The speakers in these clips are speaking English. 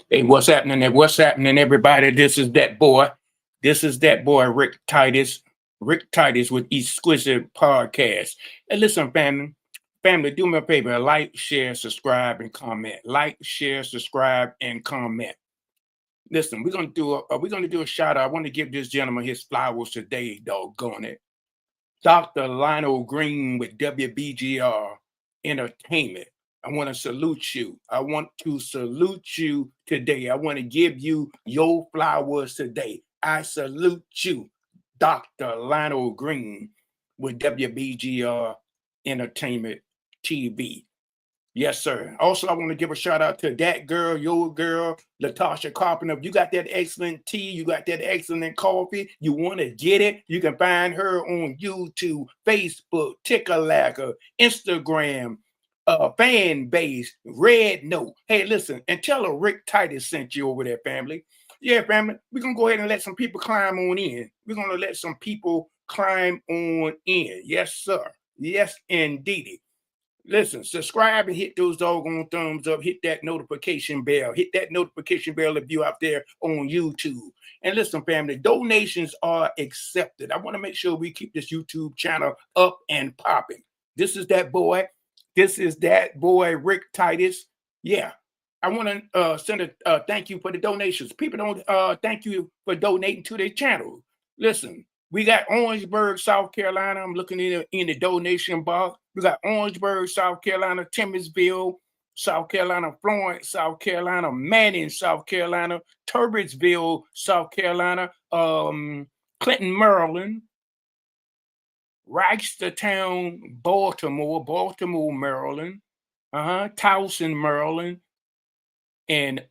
Hey, what's happening? What's happening, everybody? This is that boy. This is that boy, Rick Titus. Rick Titus with Exquisite Podcast. And listen, family, do me a favor: like, share, subscribe, and comment. Like, share, subscribe, and comment. Listen, we're gonna do a shout out. I want to give this gentleman his flowers today. Doggone it, Dr. Lionel Green with WBGR Entertainment. I want to salute you. I want to salute you today. I want to give you your flowers today. I salute you, Dr. Lionel Green with WBGR Entertainment TV. Yes, sir. Also, I want to give a shout out to that girl, your girl, Latasha Carpenter. If you got that excellent tea, you got that excellent coffee, you want to get it, you can find her on YouTube, Facebook, TikTok, Instagram, fan base, Red Note. Hey, listen, and tell her Rick Titus sent you over there, family. Yeah, family, we're going to go ahead and let some people climb on in. We're going to let some people climb on in. Yes, sir. Yes, indeed. Listen, subscribe and hit those doggone thumbs up. Hit that notification bell. Hit that notification bell if you're out there on YouTube. And listen, family, donations are accepted. I want to make sure we keep this YouTube channel up and popping. This is that boy. This is that boy, Rick Titus. Yeah. I want to send a thank you for the donations. People don't thank you for donating to their channel. Listen, we got Orangeburg, South Carolina. I'm looking in the donation box. We got Orangeburg, South Carolina, Timminsville, South Carolina, Florence, South Carolina, Manning, South Carolina, Turbottsville, South Carolina, Clinton, Maryland, Reisterstown, Baltimore, Maryland, Towson, Maryland, and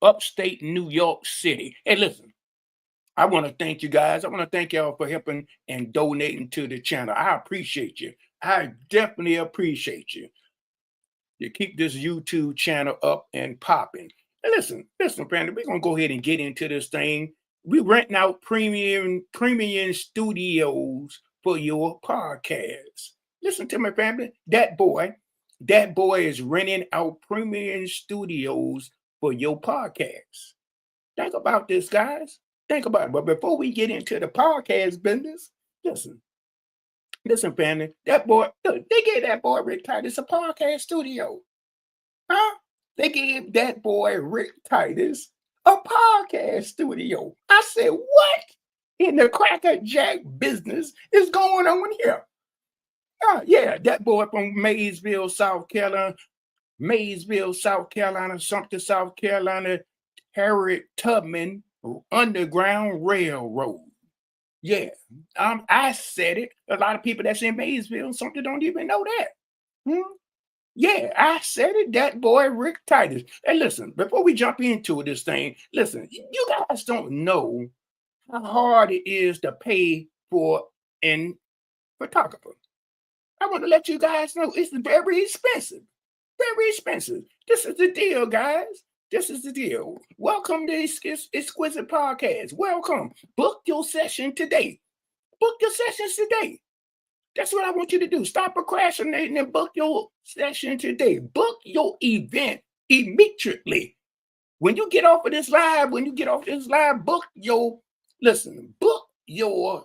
upstate New York City. Hey, listen. I want to thank you guys. I want to thank y'all for helping and donating to the channel. I appreciate you. I definitely appreciate you. You keep this YouTube channel up and popping. And listen, family, we're going to go ahead and get into this thing. We renting out premium studios for your podcast. Listen to me, family. That boy is renting out premium studios for your podcast. Think about this, guys. Think about it. But before we get into the podcast business, listen, family. That boy, look, they gave that boy Rick Titus a podcast studio. Huh? They gave that boy Rick Titus a podcast studio. I said, what in the Cracker Jack business is going on here? Yeah, that boy from Maysville, South Carolina, Sumter, South Carolina, Harriet Tubman Underground Railroad. Yeah, I said it. A lot of people that's in Maysville, something don't even know that. Yeah, I said it. That boy, Rick Titus. Hey, listen, before we jump into this thing, listen, you guys don't know how hard it is to pay for a photographer. I want to let you guys know it's very expensive. Very expensive. This is the deal, guys. This is the deal. Welcome to Exquisite Podcast. Welcome. Book your session today. Book your sessions today. That's what I want you to do. Stop procrastinating and book your session today. Book your event immediately. When you get off of this live, book your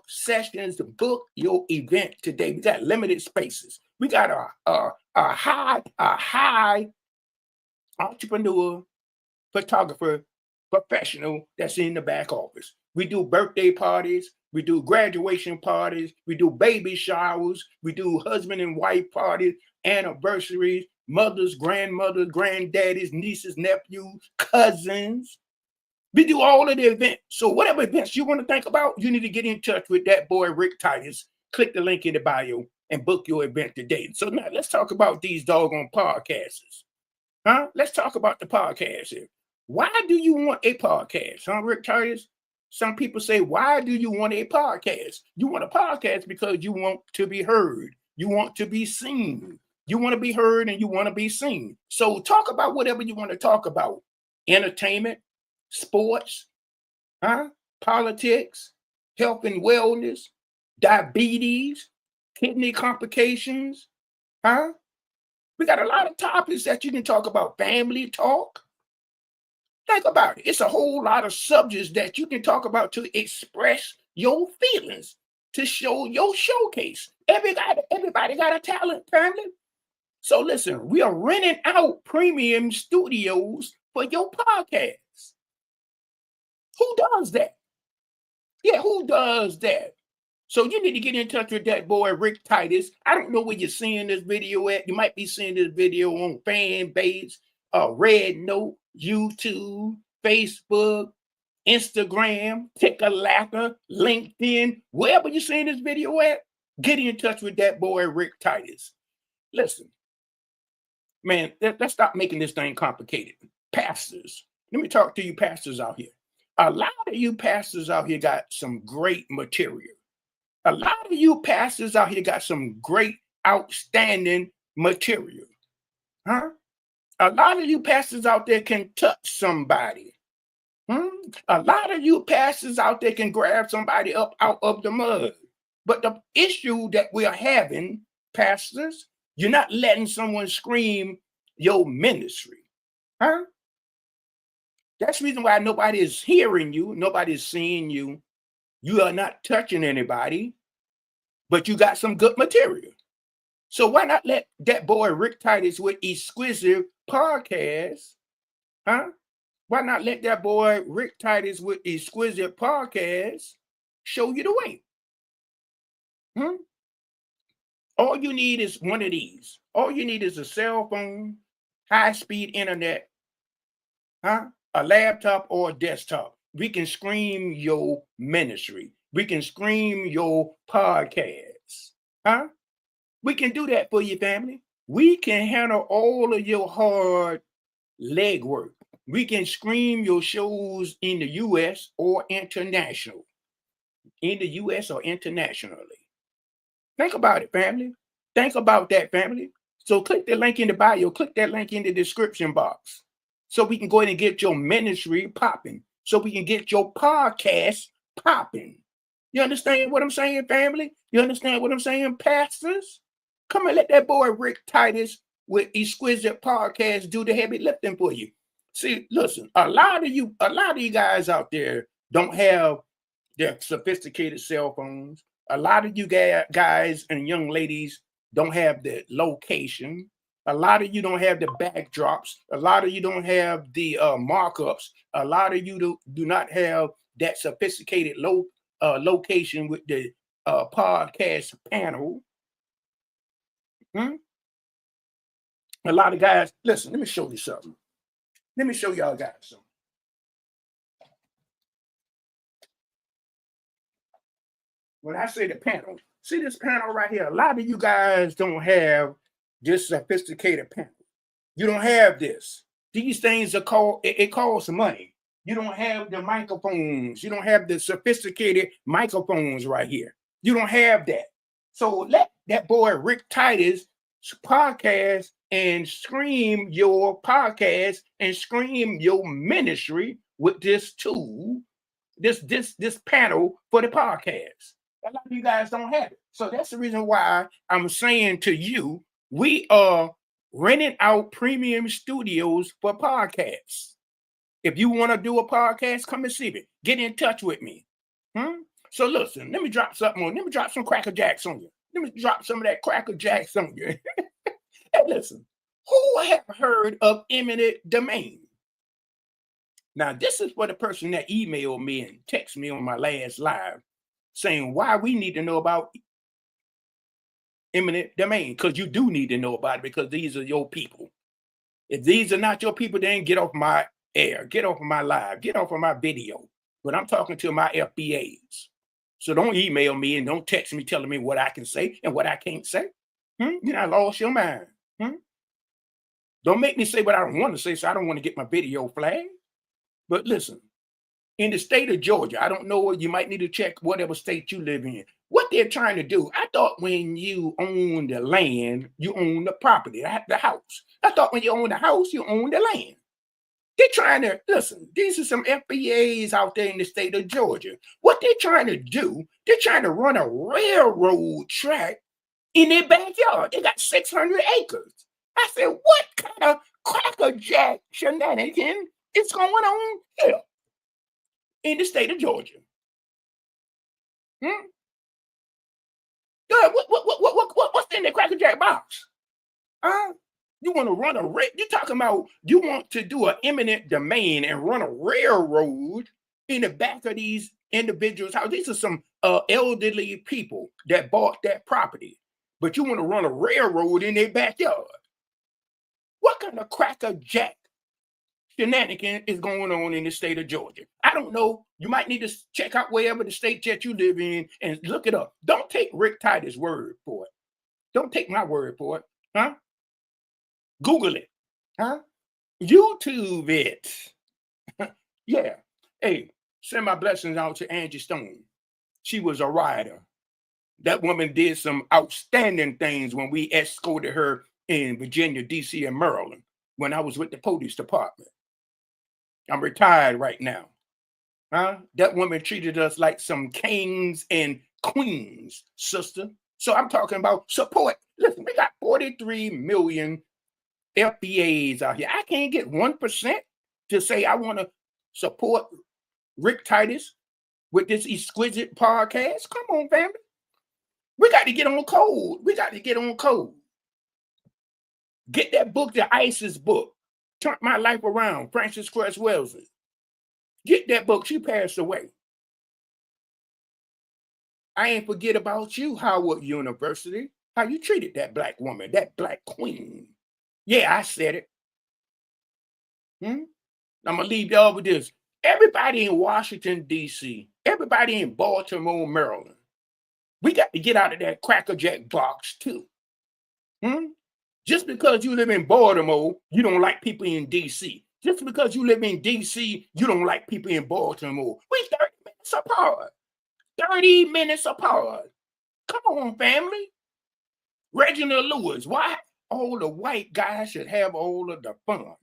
sessions, book your event today. We got limited spaces. We got a high entrepreneur, photographer, professional that's in the back office. We do birthday parties, we do graduation parties, we do baby showers, we do husband and wife parties, anniversaries, mothers, grandmothers, granddaddies, nieces, nephews, cousins. We do all of the events. So whatever events you want to think about, you need to get in touch with that boy, Rick Titus. Click the link in the bio and book your event today. So now let's talk about these doggone podcasts. Let's talk about the podcast here. Why do you want a podcast, Rick Titus? Some people say, why do you want a podcast? You want a podcast because you want to be heard. You want to be seen. You want to be heard and you want to be seen. So talk about whatever you want to talk about. Entertainment, sports, politics, health and wellness, diabetes, kidney complications, We got a lot of topics that you can talk about. Family talk. Think about it. It's a whole lot of subjects that you can talk about to express your feelings, to show your showcase. Everybody got a talent, family. So listen, we are renting out premium studios for your podcast. Who does that? Yeah, who does that? So you need to get in touch with that boy RickTitus. I don't know where you're seeing this video at. You might be seeing this video on Fanbase, Red Note, YouTube, Facebook, Instagram, Tickalacker, LinkedIn, wherever you're seeing this video at. Get in touch with that boy RickTitus. Listen, man, let's stop making this thing complicated. Pastors, let me talk to you pastors out here. A lot of you pastors out here got some great material. A lot of you pastors out here got some great, outstanding material. Huh? A lot of you pastors out there can touch somebody. A lot of you pastors out there can grab somebody up out of the mud. But the issue that we are having, pastors, you're not letting someone scream your ministry. Huh? That's the reason why nobody is hearing you, nobody is seeing you. You are not touching anybody, but you got some good material. So why not let that boy RickTitus with Exquisite Podcast, huh? Why not let that boy RickTitus with Exquisite Podcast show you the way? All you need is one of these. All you need is a cell phone, high-speed internet, a laptop or a desktop. We can scream your ministry. We can scream your podcast. We can do that for your family. We can handle all of your hard legwork. We can scream your shows in the U.S. or international. In the U.S. or internationally. Think about it, family. Think about that, family. So click the link in the bio. Click that link in the description box. So we can go ahead and get your ministry popping. So we can get your podcast popping. You understand what I'm saying, family? You understand what I'm saying, pastors? Come and let that boy RickTitus with Exquisite Podcast do the heavy lifting for you. See, listen, a lot of you guys out there don't have their sophisticated cell phones. A lot of you guys and young ladies don't have the location. A lot of you don't have the backdrops. A lot of you don't have the markups. A lot of you do not have that sophisticated location with the podcast panel. A lot of guys, listen, let me show you something. Let me show y'all guys something. When I say the panel, see this panel right here? A lot of you guys don't have this sophisticated panel. You don't have this. These things are it costs money. You don't have the microphones. You don't have the sophisticated microphones right here. You don't have that. So let that boy RickTitus podcast and scream your podcast and scream your ministry with this tool, this panel for the podcast. A lot of you guys don't have it. So that's the reason why I'm saying to you, we are renting out premium studios for podcasts. If you want to do a podcast, come and see me. Get in touch with me. So listen, let me drop something on. Let me drop some Cracker Jacks on you. Let me drop some of that Cracker Jacks on you. Hey, listen, who have heard of eminent domain? Now, this is for the person that emailed me and texted me on my last live saying why we need to know about eminent domain, because you do need to know about it, because these are your people. If these are not your people, then get off my air, get off of my live, get off of my video. But I'm talking to my FBAs. So don't email me and don't text me telling me what I can say and what I can't say. You know, I lost your mind. Don't make me say what I don't want to say, so I don't want to get my video flagged. But listen, in the state of Georgia, I don't know, you might need to check whatever state you live in. What they're trying to do, I thought when you own the land, you own the property, the house. I thought when you own the house, you own the land. They're trying to, listen, these are some FBAs out there in the state of Georgia. What they're trying to do, they're trying to run a railroad track in their backyard. They got 600 acres. I said, what kind of crackerjack shenanigan It's going on here in the state of Georgia. Hmm? Good. What's in the Cracker Jack box? Huh? You want to run a you talking about you want to do an eminent domain and run a railroad in the back of these individuals' house. These are some elderly people that bought that property, but you want to run a railroad in their backyard. What kind of Cracker Jack shenanigan is going on in the state of Georgia? I don't know. You might need to check out wherever the state that you live in and look it up. Don't take RickTitus' word for it. Don't take my word for it. Huh? Google it. Huh? YouTube it. Yeah. Hey, send my blessings out to Angie Stone. She was a rider. That woman did some outstanding things when we escorted her in Virginia, D.C., and Maryland when I was with the police department. I'm retired right now. Huh? That woman treated us like some kings and queens, sister. So I'm talking about support. Listen, we got 43 million FBAs out here. I can't get 1% to say I want to support RickTitus with this exquisite podcast. Come on, family. We got to get on code. We got to get on code. Get that book, the ISIS book, Turned My Life Around, Frances Cress Welsing. Get that book. She passed away. I ain't forget about you, Howard University, how you treated that black woman, that black queen. Yeah, I said it. I'm going to leave y'all with this. Everybody in Washington, D.C., everybody in Baltimore, Maryland, we got to get out of that Cracker Jack box, too. Just because you live in Baltimore, you don't like people in D.C. Just because you live in D.C., you don't like people in Baltimore. We 30 minutes apart. 30 minutes apart. Come on, family. Reginald Lewis. Why all the white guys should have all of the fun?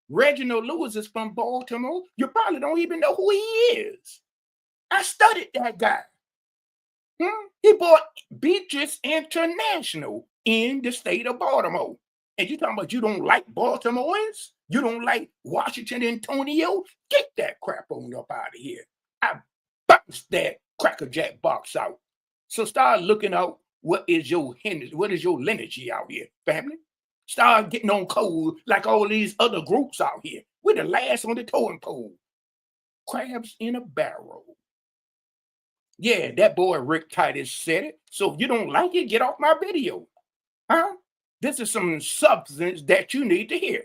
Reginald Lewis is from Baltimore. You probably don't even know who he is. I studied that guy. He bought Beatrice International in the state of Baltimore. And you talking about you don't like Baltimoreans? You don't like Washington Antonio? Get that crap on up out of here. I bounced that Cracker Jack box out. So start looking out what is your lineage out here, family. Start getting on code like all these other groups out here. We're the last on the totem pole. Crabs in a barrel. Yeah, that boy RickTitus said it. So if you don't like it, get off my video. Huh? This is some substance that you need to hear.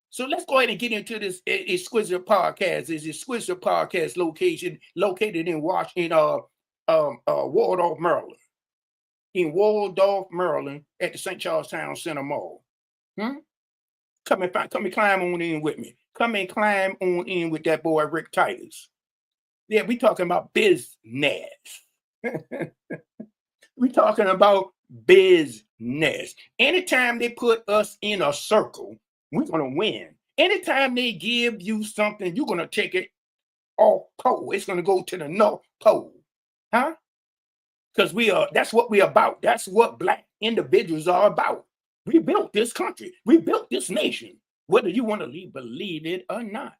So let's go ahead and get into this exquisite podcast. This exquisite podcast located in Waldorf, Maryland. In Waldorf, Maryland, at the St. Charles Town Center Mall. Come and climb on in with me. Come and climb on in with that boy RickTitus. Yeah, we talking about business. We talking about business. Anytime they put us in a circle, we're gonna win. Anytime they give you something, you're gonna take it off pole. It's gonna go to the North Pole. Huh? Because that's what we're about. That's what black individuals are about. We built this country. We built this nation, whether you want to believe it or not.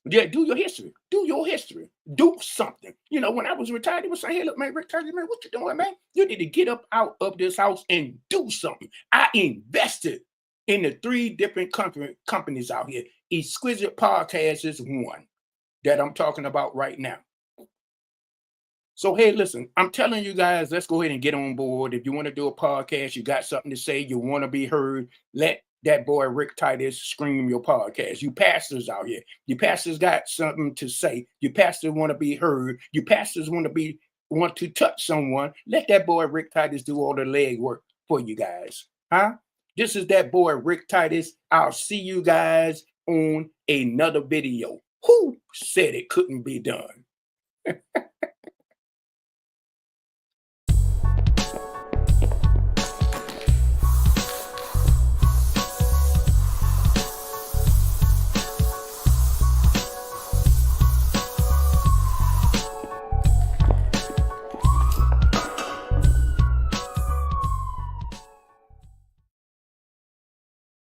Yeah, do your history. Do your history. Do something. You know, when I was retired, they were saying, hey, look, man, RickTitus, man, what you doing, man? You need to get up out of this house and do something. I invested in the 3 different companies out here. Exquisite Podcast is one that I'm talking about right now. So, hey, listen, I'm telling you guys, let's go ahead and get on board. If you want to do a podcast, you got something to say, you want to be heard, let that boy RickTitus scream your podcast. You pastors out here, you pastors got something to say. You pastors want to be heard. You pastors want to touch someone. Let that boy RickTitus do all the leg work for you guys. Huh? This is that boy RickTitus. I'll see you guys on another video. Who said it couldn't be done?